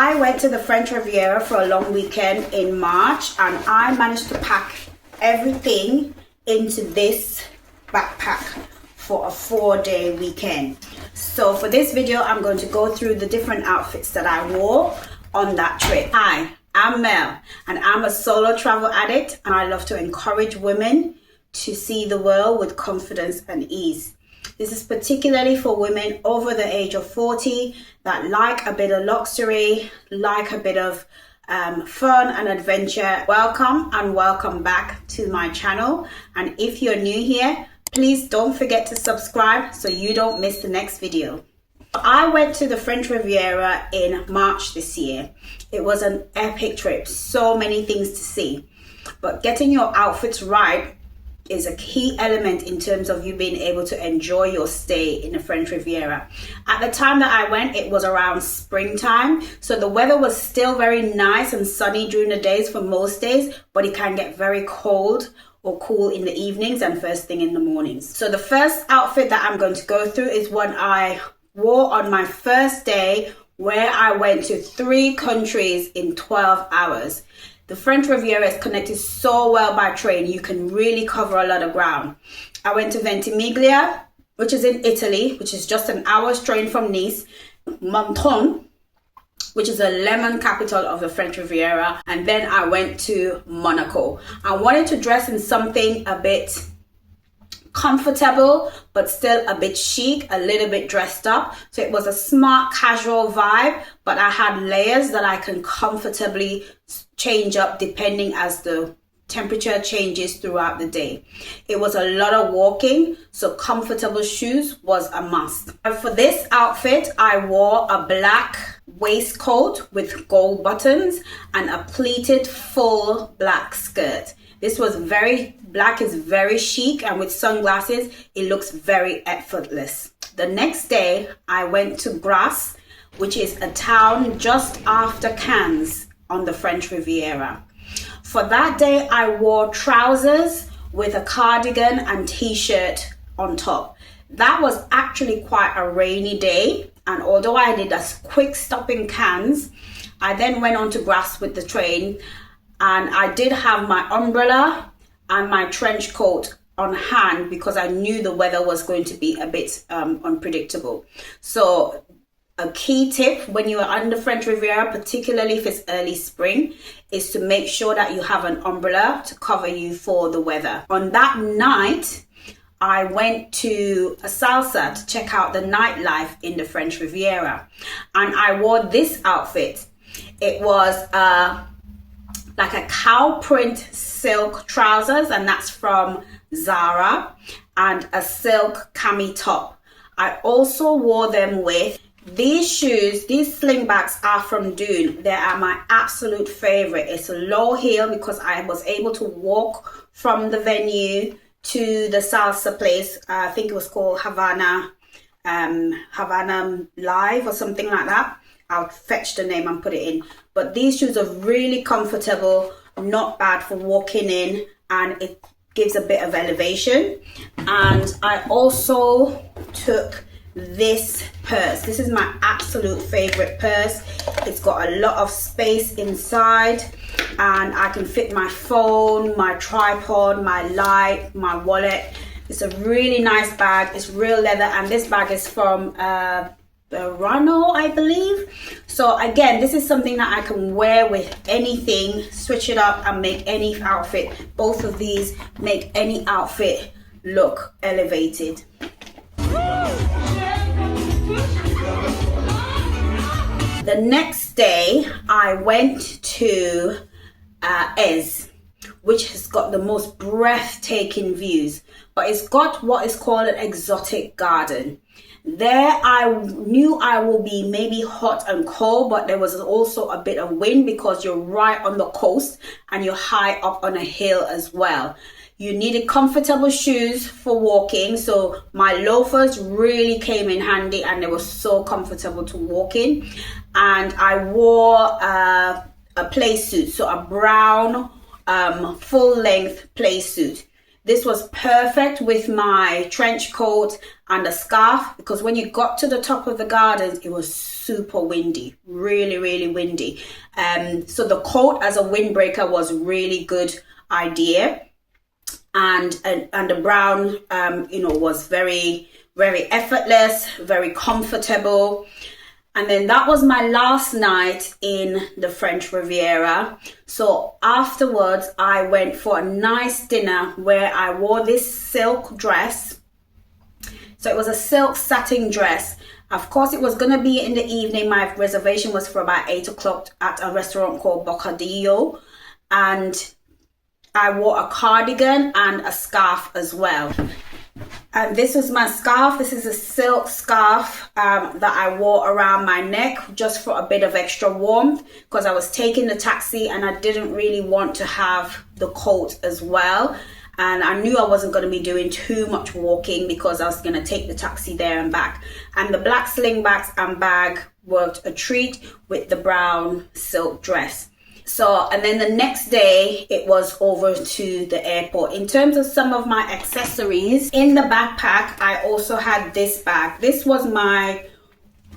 I went to the French Riviera for a long weekend in March, and I managed to pack everything into this backpack for a 4-day weekend. So for this video, I'm going to go through the different outfits that I wore on that trip. Hi, I'm Mel, and I'm a solo travel addict, and I love to encourage women to see the world with confidence and ease. This is particularly for women over the age of 40 that like a bit of luxury, like a bit of fun and adventure. Welcome and welcome back to my channel. And if you're new here, please don't forget to subscribe so you don't miss the next video. I went to the French Riviera in March this year. It was an epic trip, so many things to see. But getting your outfits right is a key element in terms of you being able to enjoy your stay in the French Riviera. At the time that I went, it was around springtime, so the weather was still very nice and sunny during the days for most days, but it can get very cold or cool in the evenings and first thing in the mornings. So the first outfit that I'm going to go through is one I wore on my first day, where I went to 3 countries in 12 hours. The French Riviera is connected so well by train, you can really cover a lot of ground. I went to Ventimiglia, which is in Italy, which is just an hour's train from Nice, Menton, which is the lemon capital of the French Riviera, and then I went to Monaco. I wanted to dress in something a bit comfortable but still a bit chic, a little bit dressed up, so it was a smart casual vibe, but I had layers that I can comfortably change up depending as the temperature changes throughout the day. It was a lot of walking, so comfortable shoes was a must. And for this outfit, I wore a black waistcoat with gold buttons and a pleated full black skirt. This was black is very chic, and with sunglasses, it looks very effortless. The next day, I went to Grasse, which is a town just after Cannes on the French Riviera. For that day, I wore trousers with a cardigan and t-shirt on top. That was actually quite a rainy day, and although I did a quick stop in Cannes, I then went on to Grasse with the train, and I did have my umbrella and my trench coat on hand because I knew the weather was going to be a bit unpredictable. So a key tip when you are on the French Riviera, particularly if it's early spring, is to make sure that you have an umbrella to cover you for the weather. On that night, I went to a salsa to check out the nightlife in the French Riviera, and I wore this outfit. It was like a cow print silk trousers, and that's from Zara, and a silk cami top. I also wore them with these shoes. These slingbacks are from Dune. They are my absolute favorite. It's a low heel because I was able to walk from the venue to the salsa place. I think it was called Havana Live or something like that. I'll fetch the name and put it in. But these shoes are really comfortable, not bad for walking in, and it gives a bit of elevation. And I also took this purse. This is my absolute favorite purse. It's got a lot of space inside, and I can fit my phone, my tripod, my light, my wallet. It's a really nice bag. It's real leather, and this bag is from Verano, I believe. So again, this is something that I can wear with anything, switch it up and make any outfit. Both of these make any outfit look elevated. The next day, I went to Ez, which has got the most breathtaking views, but it's got what is called an exotic garden. There I knew I will be maybe hot and cold, but there was also a bit of wind because you're right on the coast and you're high up on a hill as well. You needed comfortable shoes for walking, so my loafers really came in handy and they were so comfortable to walk in. And I wore a play suit, so a brown full length play suit. This was perfect with my trench coat and a scarf, because when you got to the top of the gardens, it was super windy, really, really windy. So the coat as a windbreaker was really good idea. And the brown, was very, very effortless, very comfortable. And then that was my last night in the French Riviera. So afterwards, I went for a nice dinner where I wore this silk dress. So it was a silk satin dress. Of course, it was going to be in the evening. My reservation was for about 8 o'clock at a restaurant called Bocadillo. And I wore a cardigan and a scarf as well. And this was my scarf. This is a silk scarf that I wore around my neck just for a bit of extra warmth, because I was taking the taxi and I didn't really want to have the coat as well. And I knew I wasn't going to be doing too much walking because I was going to take the taxi there and back. And the black slingbacks and bag worked a treat with the brown silk dress. So, and then the next day it was over to the airport. In terms of some of my accessories in the backpack, I also had this bag. This was my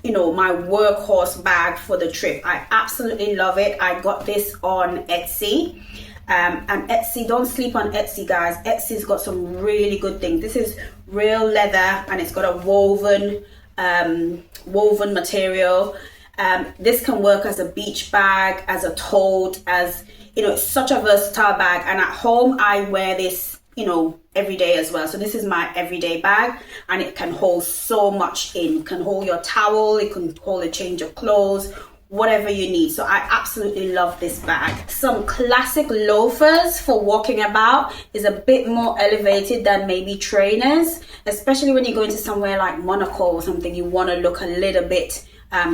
workhorse bag for the trip. I absolutely love it. I got this on Etsy. And Etsy, don't sleep on Etsy, guys. Etsy's got some really good things. This is real leather and it's got a woven material. This can work as a beach bag, as a tote, as, it's such a versatile bag. And at home, I wear this, every day as well. So this is my everyday bag and it can hold so much in. It can hold your towel, it can hold a change of clothes, whatever you need. So I absolutely love this bag. Some classic loafers for walking about is a bit more elevated than maybe trainers, especially when you go into somewhere like Monaco or something, you want to look a little bit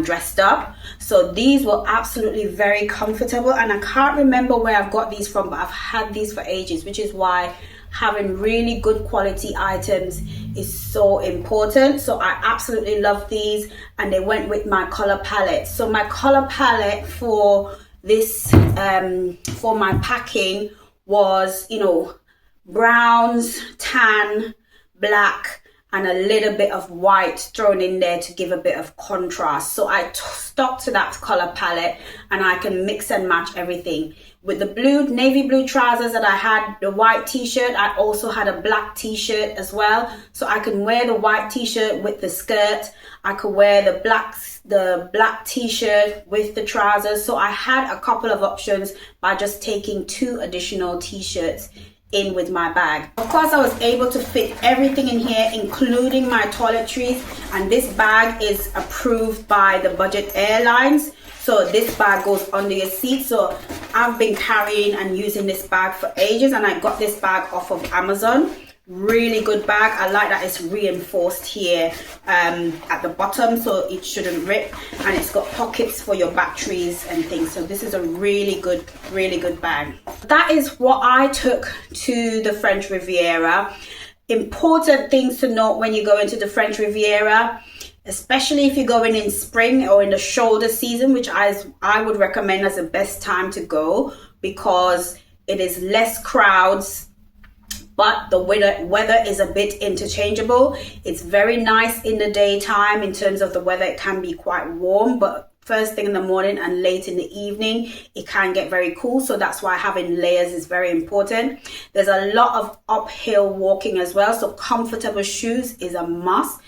dressed up. So these were absolutely very comfortable, and I can't remember where I've got these from, but I've had these for ages, which is why having really good quality items is so important. So I absolutely love these, and they went with my color palette. So my color palette for this for my packing was browns, tan, black, and a little bit of white thrown in there to give a bit of contrast. So I stuck to that color palette and I can mix and match everything. With the navy blue trousers that I had, the white t-shirt, I also had a black t-shirt as well. So I can wear the white t-shirt with the skirt. I could wear the black t-shirt with the trousers. So I had a couple of options by just taking 2 additional t-shirts in with my bag. Of course, I was able to fit everything in here, including my toiletries, and this bag is approved by the budget airlines. So this bag goes under your seat. So I've been carrying and using this bag for ages, and I got this bag off of Amazon. Really good bag. I like that it's reinforced here at the bottom so it shouldn't rip, and it's got pockets for your batteries and things. So this is a really good bag. That is what I took to the French Riviera. Important things to note when you go into the French Riviera, especially if you're going in spring or in the shoulder season, which I would recommend as the best time to go, because it is less crowds, but the weather is a bit interchangeable. It's very nice in the daytime in terms of the weather. It can be quite warm, but first thing in the morning and late in the evening, it can get very cool. So that's why having layers is very important. There's a lot of uphill walking as well. So comfortable shoes is a must.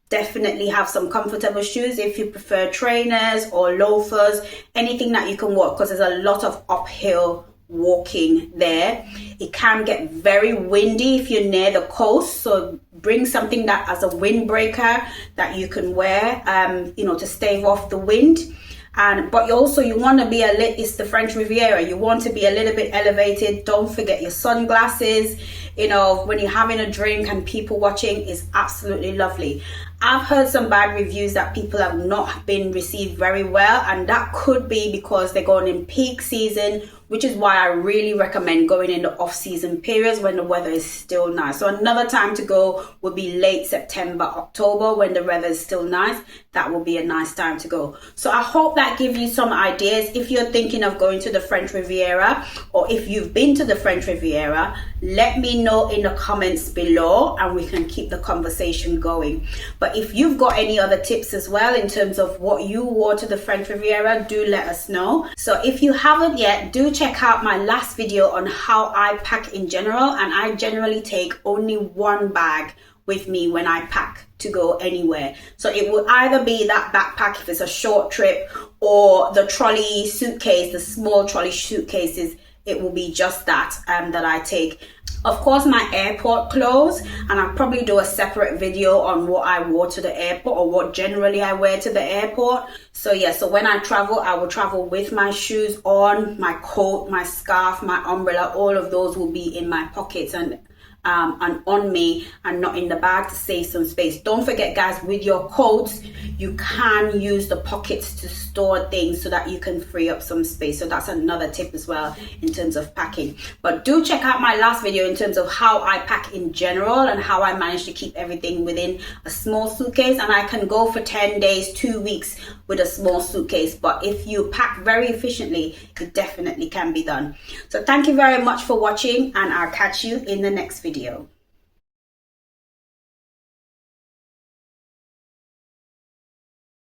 Definitely have some comfortable shoes if you prefer trainers or loafers, anything that you can walk, because there's a lot of uphill walking there. It can get very windy if you're near the coast, so bring something that as a windbreaker that you can wear to stave off the wind. But you want to be it's the French Riviera, you want to be a little bit elevated. Don't forget your sunglasses. When you're having a drink and people watching, is absolutely lovely. I've heard some bad reviews that people have not been received very well, and that could be because they're going in peak season, which is why I really recommend going in the off-season periods when the weather is still nice. So another time to go would be late September, October, when the weather is still nice. That will be a nice time to go. So I hope that gives you some ideas. If you're thinking of going to the French Riviera, or if you've been to the French Riviera, let me know in the comments below and we can keep the conversation going. But if you've got any other tips as well in terms of what you wore to the French Riviera, do let us know. So if you haven't yet, do check out my last video on how I pack in general, and I generally take only one bag with me when I pack to go anywhere. So it will either be that backpack if it's a short trip, or the trolley suitcase, the small trolley suitcases. It will be just that that I take. Of course, my airport clothes, and I'll probably do a separate video on what I wore to the airport, or what generally I wear to the airport. So yeah, so when I travel, I will travel with my shoes on, my coat, my scarf, my umbrella. All of those will be in my pockets and on me, and not in the bag, to save some space. Don't forget, guys, with your coats, you can use the pockets to store things so that you can free up some space. So that's another tip as well in terms of packing. But do check out my last video in terms of how I pack in general and how I manage to keep everything within a small suitcase. And I can go for 10 days, 2 weeks with a small suitcase. But if you pack very efficiently, it definitely can be done. So thank you very much for watching, and I'll catch you in the next video.